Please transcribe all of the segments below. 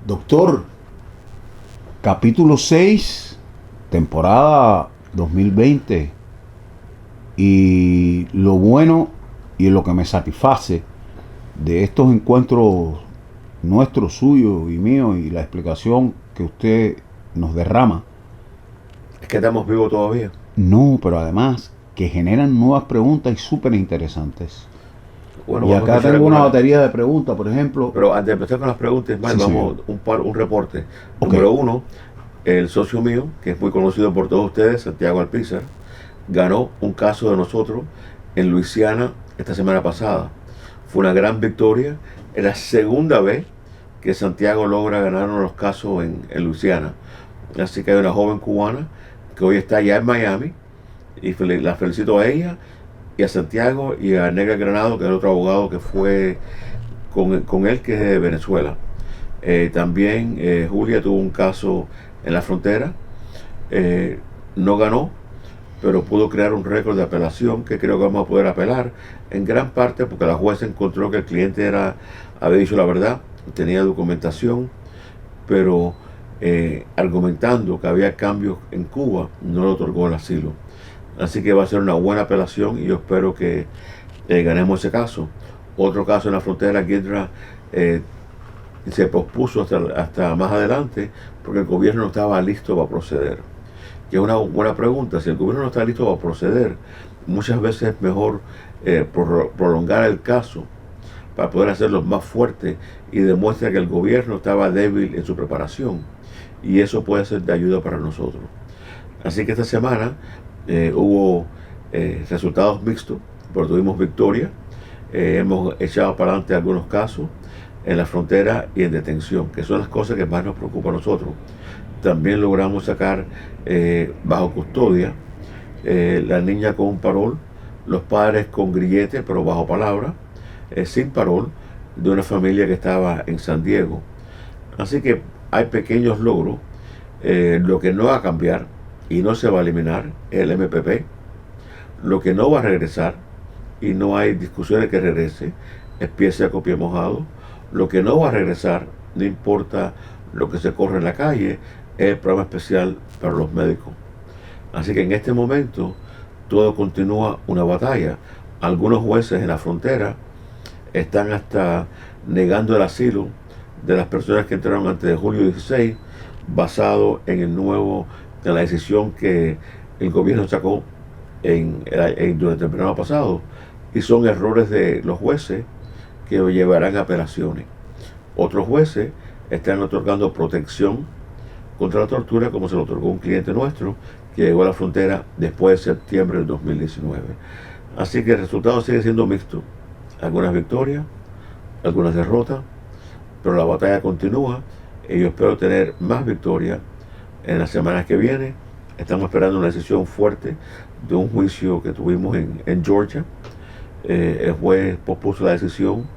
Doctor, capítulo 6, temporada 2020. Y lo bueno y lo que me satisface de estos encuentros nuestros, suyos y míos, y la explicación que usted nos derrama. Es que estamos vivos todavía. No, pero además que generan nuevas preguntas y súper interesantes. Bueno, Y vamos a acá empezar tengo con una batería de preguntas, por ejemplo. Pero antes de empezar con las preguntas, Sí, vamos un reporte. Ok. Número uno, el socio mío, que es muy conocido por todos ustedes, Santiago Alpizar, ganó un caso de nosotros en Luisiana esta semana pasada. Fue una gran victoria. Es la segunda vez que Santiago logra ganar uno de los casos en Luisiana. Así que hay una joven cubana que hoy está ya en Miami y la felicito a ella y a Santiago y a Negra Granado, que es el otro abogado que fue con él, que es de Venezuela. También Julia tuvo un caso en la frontera. No ganó, pero pudo crear un récord de apelación que creo que vamos a poder apelar, en gran parte porque la jueza encontró que el cliente había dicho la verdad, tenía documentación, pero argumentando que había cambios en Cuba, no le otorgó el asilo. Así que va a ser una buena apelación y yo espero que ganemos ese caso. Otro caso en la frontera, Guidra, se pospuso hasta más adelante porque el gobierno no estaba listo para proceder. Que es una buena pregunta. Si el gobierno no está listo para proceder, muchas veces es mejor prolongar el caso para poder hacerlo más fuerte y demuestra que el gobierno estaba débil en su preparación, y eso puede ser de ayuda para nosotros. Así que esta semana hubo resultados mixtos, pero tuvimos victoria. Hemos echado para adelante algunos casos en la frontera y en detención, que son las cosas que más nos preocupan a nosotros. También logramos sacar bajo custodia la niña con un parol, los padres con grillete pero bajo palabra, sin parol, de una familia que estaba en San Diego. Así que hay pequeños logros. Lo que no va a cambiar y no se va a eliminar es el MPP. Lo que no va a regresar, y no hay discusiones que regrese, es pie seco, pie mojado. Lo que no va a regresar, no importa lo que se corre en la calle, es el programa especial para los médicos. Así que en este momento todo continúa una batalla. Algunos jueces en la frontera están hasta negando el asilo de las personas que entraron antes de julio 16, basado en la decisión que el gobierno sacó durante el verano pasado, y son errores de los jueces que llevarán a apelaciones. Otros jueces están otorgando protección contra la tortura, como se le otorgó a un cliente nuestro que llegó a la frontera después de septiembre del 2019. Así que el resultado sigue siendo mixto. Algunas victorias, algunas derrotas, pero la batalla continúa y yo espero tener más victorias en las semanas que vienen. Estamos esperando una decisión fuerte de un juicio que tuvimos en Georgia. El juez pospuso la decisión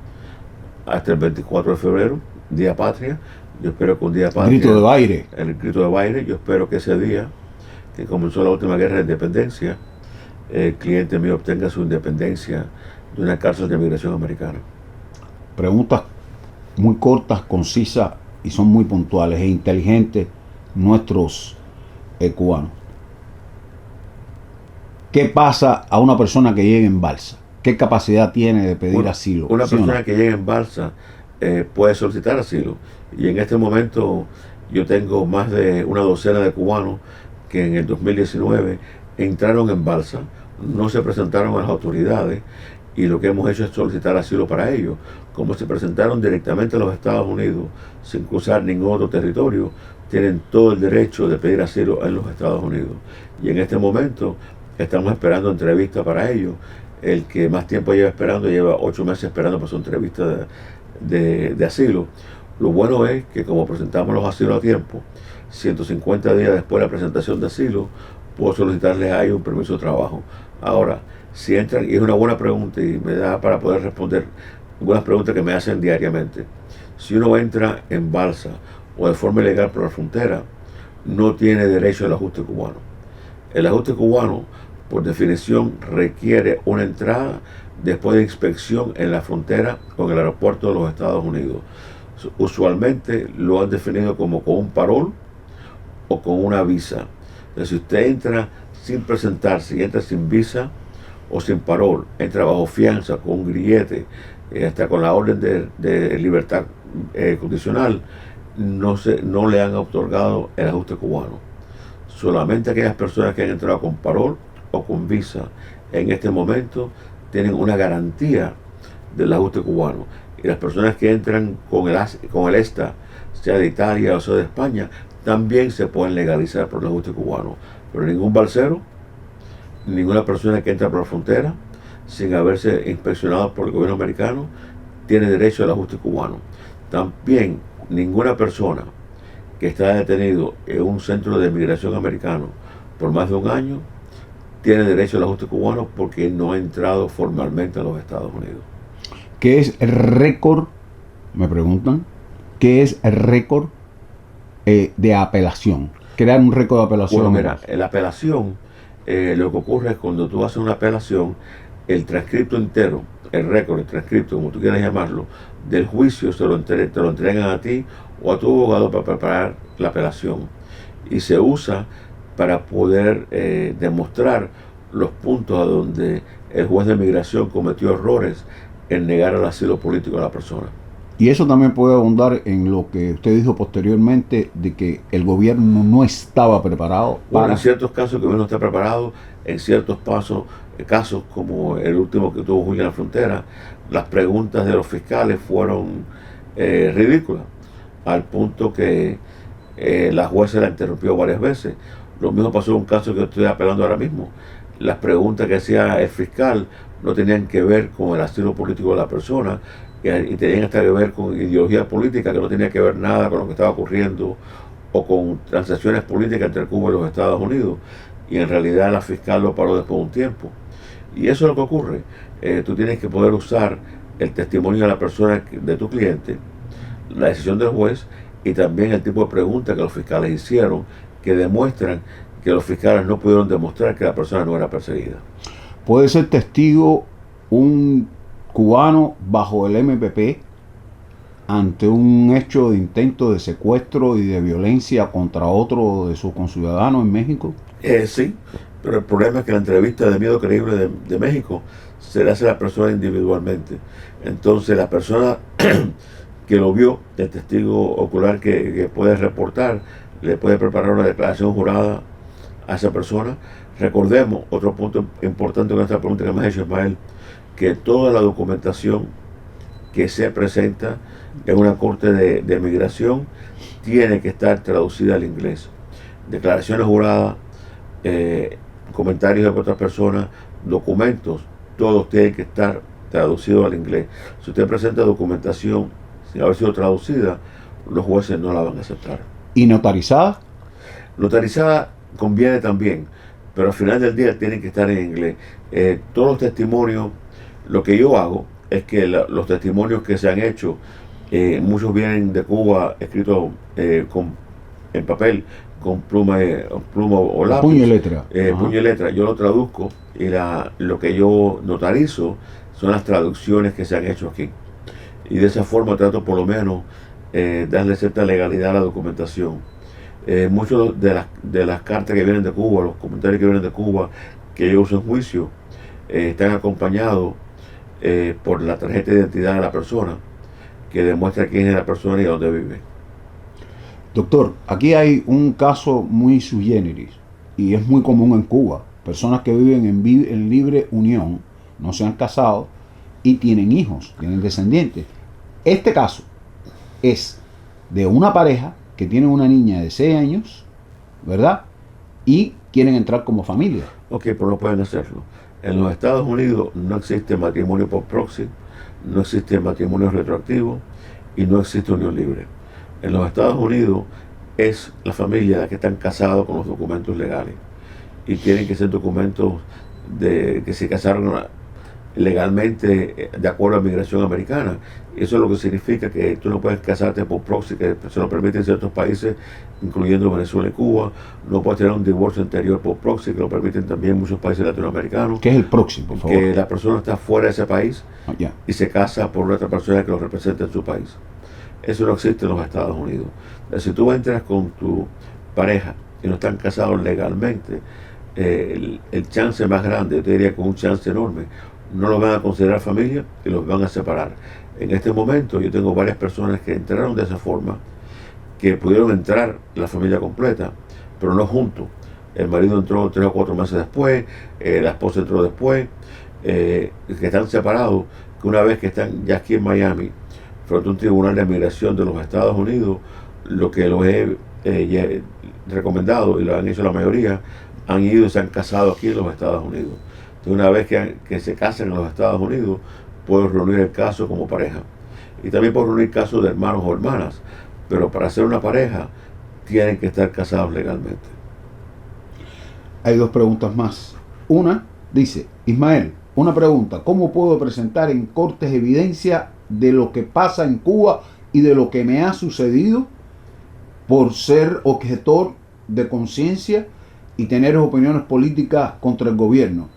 hasta el 24 de febrero, Día Patria. Yo espero que un día patria, Grito de Baile. el grito de Baile, yo espero que ese día, que comenzó la última guerra de independencia, el cliente mío obtenga su independencia de una cárcel de migración americana. Preguntas muy cortas, concisas y son muy puntuales e inteligentes nuestros cubanos. ¿Qué pasa a una persona que llega en balsa? ¿Qué capacidad tiene de pedir asilo? Una ¿Sí persona no? que llega en balsa puede solicitar asilo. Y en este momento yo tengo más de una docena de cubanos que en el 2019 entraron en balsa, no se presentaron a las autoridades, y lo que hemos hecho es solicitar asilo para ellos. Como se presentaron directamente a los Estados Unidos sin cruzar ningún otro territorio, tienen todo el derecho de pedir asilo en los Estados Unidos. Y en este momento estamos esperando entrevistas para ellos. El que más tiempo lleva esperando, lleva 8 meses esperando para su entrevista de asilo. Lo bueno es que como presentamos los asilos a tiempo, 150 días después de la presentación de asilo, puedo solicitarles a ellos un permiso de trabajo. Ahora, si entran, y es una buena pregunta y me da para poder responder algunas preguntas que me hacen diariamente. Si uno entra en balsa o de forma ilegal por la frontera, no tiene derecho al ajuste cubano. El ajuste cubano, por definición, requiere una entrada después de inspección en la frontera con el aeropuerto de los Estados Unidos. Usualmente lo han definido como con un parol o con una visa. Entonces, si usted entra sin presentarse y entra sin visa o sin parol, entra bajo fianza, con un grillete, hasta con la orden de libertad condicional, no le han otorgado el ajuste cubano. Solamente aquellas personas que han entrado con parol o con visa en este momento tienen una garantía del ajuste cubano. Y las personas que entran con el ESTA, sea de Italia o sea de España, también se pueden legalizar por el ajuste cubano. Pero ningún balsero, ninguna persona que entra por la frontera sin haberse inspeccionado por el gobierno americano tiene derecho al ajuste cubano. También ninguna persona que está detenido en un centro de migración americano por más de un año tiene derecho al ajuste cubano porque no ha entrado formalmente a los Estados Unidos. ¿Qué es el récord? Me preguntan. ¿Qué es el récord de apelación? Crear un récord de apelación. Bueno, mira, la apelación, lo que ocurre es cuando tú haces una apelación, el transcripto entero, el récord, el transcripto, como tú quieras llamarlo, del juicio te lo entregan a ti o a tu abogado para preparar la apelación. Y se usa para poder demostrar los puntos a donde el juez de migración cometió errores en negar el asilo político a la persona. Y eso también puede abundar en lo que usted dijo posteriormente, de que el gobierno no estaba preparado Bueno, para... en ciertos casos el gobierno no está preparado, en ciertos casos como el último que tuvo Julio en la frontera, las preguntas de los fiscales fueron ridículas, al punto que la jueza la interrumpió varias veces. Lo mismo pasó en un caso que estoy apelando ahora mismo. Las preguntas que hacía el fiscal no tenían que ver con el asilo político de la persona y tenían hasta que ver con ideología política que no tenía que ver nada con lo que estaba ocurriendo o con transacciones políticas entre Cuba y los Estados Unidos. Y en realidad la fiscal lo paró después de un tiempo. Y eso es lo que ocurre. Tú tienes que poder usar el testimonio de la persona, de tu cliente, la decisión del juez y también el tipo de preguntas que los fiscales hicieron que demuestran que los fiscales no pudieron demostrar que la persona no era perseguida. Puede ser testigo un cubano bajo el MPP ante un hecho de intento de secuestro y de violencia contra otro de sus conciudadanos en México. Sí, pero el problema es que la entrevista de miedo creíble de México se le hace a la persona individualmente. Entonces la persona que lo vio, el testigo ocular que puede reportar, le puede preparar una declaración jurada a esa persona. Recordemos, otro punto importante con esta pregunta que me has hecho, Ismael, que toda la documentación que se presenta en una corte de migración tiene que estar traducida al inglés. Declaraciones juradas, comentarios de otras personas, documentos, todos tienen que estar traducidos al inglés. Si usted presenta documentación sin haber sido traducida, los jueces no la van a aceptar. ¿Y notarizada? Notarizada conviene también, pero al final del día tienen que estar en inglés. Todos los testimonios, lo que yo hago es que los testimonios que se han hecho, muchos vienen de Cuba escritos en papel, con pluma o lápiz. Puño y letra. Puño y letra. Yo lo traduzco y lo que yo notarizo son las traducciones que se han hecho aquí. Y de esa forma trato por lo menos darle cierta legalidad a la documentación. Muchos de las cartas que vienen de Cuba, los comentarios que vienen de Cuba, que yo uso en juicio, están acompañados por la tarjeta de identidad de la persona, que demuestra quién es la persona y dónde vive. Doctor, aquí hay un caso muy sui generis y es muy común en Cuba. Personas que viven en libre unión, no se han casado y tienen hijos, tienen descendientes. Este caso es de una pareja que tiene una niña de 6 años, ¿verdad? Y quieren entrar como familia. Ok, pero no pueden hacerlo. En los Estados Unidos no existe matrimonio por proxy, no existe matrimonio retroactivo y no existe unión libre. En los Estados Unidos es la familia la que están casados con los documentos legales y tienen que ser documentos de que se casaron legalmente de acuerdo a migración americana. Eso es lo que significa que tú no puedes casarte por proxy, que se lo permiten ciertos países, incluyendo Venezuela y Cuba. No puedes tener un divorcio anterior por proxy, que lo permiten también muchos países latinoamericanos. ¿Qué es el proxy, por favor? Que la persona está fuera de ese país y se casa por otra persona que lo representa en su país. Eso no existe en los Estados Unidos. Si tú entras con tu pareja y no están casados legalmente, el chance más grande, yo te diría con un chance enorme, no lo van a considerar familia y los van a separar. En este momento yo tengo varias personas que entraron de esa forma, que pudieron entrar la familia completa, pero no juntos. El marido entró 3 o 4 meses después, la esposa entró después, que están separados, que una vez que están ya aquí en Miami, frente a un tribunal de migración de los Estados Unidos, lo que los he recomendado, y lo han hecho la mayoría, han ido y se han casado aquí en los Estados Unidos. Entonces, una vez que se casan en los Estados Unidos, pueden reunir el caso como pareja. Y también pueden reunir casos de hermanos o hermanas, pero para ser una pareja tienen que estar casados legalmente. Hay 2 preguntas más. Una dice, Ismael, una pregunta, ¿cómo puedo presentar en cortes evidencia de lo que pasa en Cuba y de lo que me ha sucedido por ser objetor de conciencia y tener opiniones políticas contra el gobierno?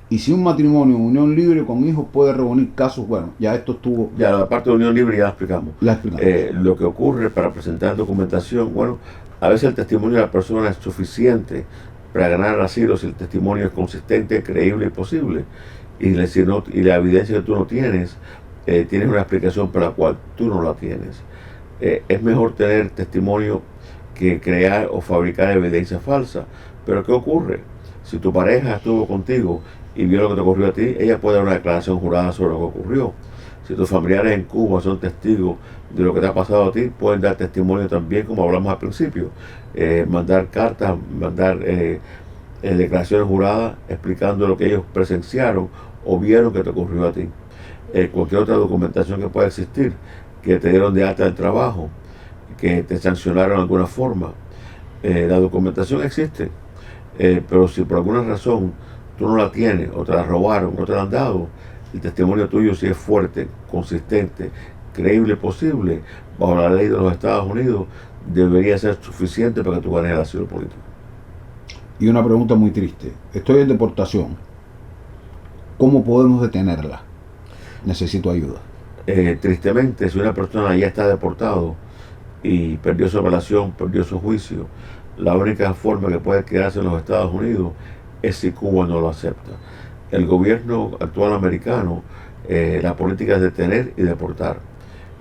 Y si un matrimonio, unión libre con hijos puede reunir casos, bueno, ya esto estuvo... Ya la parte de unión libre ya la explicamos. explicamos. Lo que ocurre para presentar documentación, bueno, a veces el testimonio de la persona es suficiente para ganar el asilo si el testimonio es consistente, creíble y posible. Y la evidencia que tú no tienes, tienes una explicación para la cual tú no la tienes. Es mejor tener testimonio que crear o fabricar evidencia falsa. Pero ¿qué ocurre? Si tu pareja estuvo contigo y vio lo que te ocurrió a ti, ella puede dar una declaración jurada sobre lo que ocurrió. Si tus familiares en Cuba son testigos de lo que te ha pasado a ti, pueden dar testimonio también, como hablamos al principio. Mandar cartas, mandar declaraciones juradas explicando lo que ellos presenciaron o vieron que te ocurrió a ti. Cualquier otra documentación que pueda existir, que te dieron de alta del trabajo, que te sancionaron de alguna forma. La documentación existe, pero si por alguna razón tú no la tienes, o te la robaron, o te la han dado, el testimonio tuyo, si es fuerte, consistente, creíble, posible, bajo la ley de los Estados Unidos, debería ser suficiente para que tú ganes el asilo político. Y una pregunta muy triste. Estoy en deportación. ¿Cómo podemos detenerla? Necesito ayuda. Tristemente, si una persona ya está deportado y perdió su apelación, perdió su juicio, la única forma que puede quedarse en los Estados Unidos es si Cuba no lo acepta. El gobierno actual americano, la política es detener y deportar.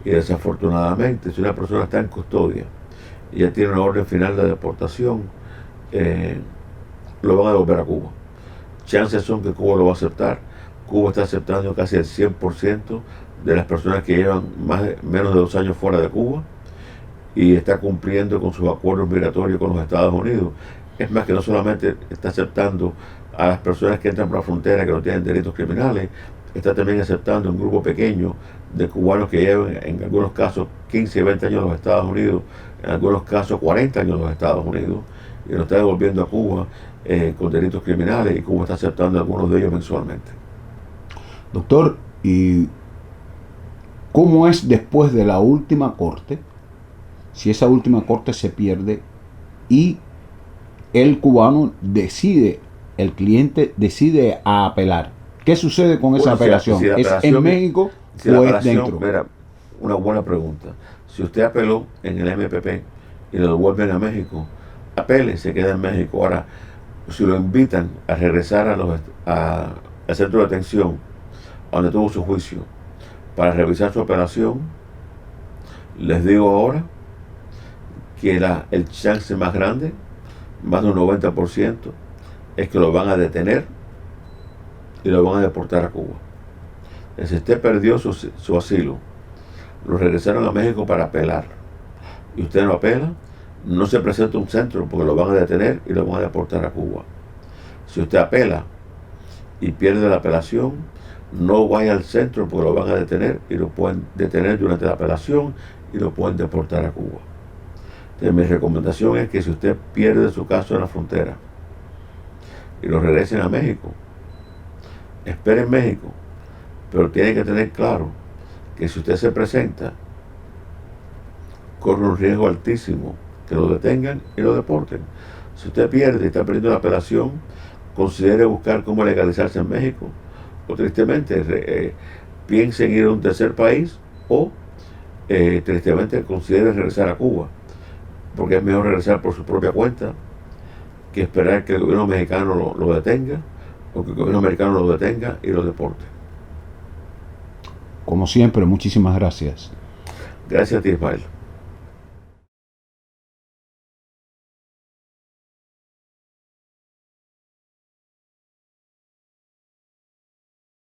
Y desafortunadamente, si una persona está en custodia y ya tiene una orden final de deportación, lo van a devolver a Cuba. Chances son que Cuba lo va a aceptar. Cuba está aceptando casi el 100% de las personas que llevan menos de 2 años fuera de Cuba y está cumpliendo con sus acuerdos migratorios con los Estados Unidos. Es más, que no solamente está aceptando a las personas que entran por la frontera que no tienen delitos criminales, está también aceptando un grupo pequeño de cubanos que llevan en algunos casos 15 y 20 años en los Estados Unidos, en algunos casos 40 años en los Estados Unidos, y lo está devolviendo a Cuba con delitos criminales, y Cuba está aceptando a algunos de ellos mensualmente. Doctor, ¿y cómo es después de la última corte? Si esa última corte se pierde y el cubano decide, el cliente decide a apelar, ¿qué sucede con esa apelación? Si ¿Es en México o es dentro? Mira, una buena pregunta. Si usted apeló en el MPP y lo devuelven a México, apele, se queda en México. Ahora, si lo invitan a regresar al centro de detención, a donde tuvo su juicio, para revisar su apelación, les digo ahora que el chance más grande, más de un 90%, es que lo van a detener y lo van a deportar a Cuba. Si usted perdió su asilo, lo regresaron a México para apelar, y usted no apela, no se presenta a un centro porque lo van a detener y lo van a deportar a Cuba. Si usted apela y pierde la apelación, no vaya al centro porque lo van a detener y lo pueden detener durante la apelación y lo pueden deportar a Cuba. Entonces, mi recomendación es que si usted pierde su caso en la frontera y lo regresen a México, espere en México, pero tiene que tener claro que si usted se presenta, corre un riesgo altísimo que lo detengan y lo deporten. Si usted pierde y está perdiendo la apelación, considere buscar cómo legalizarse en México, o tristemente piense en ir a un tercer país, o tristemente considere regresar a Cuba, porque es mejor regresar por su propia cuenta que esperar que el gobierno mexicano lo detenga o que el gobierno americano lo detenga y lo deporte. Como siempre, muchísimas gracias. Gracias a ti, Ismael.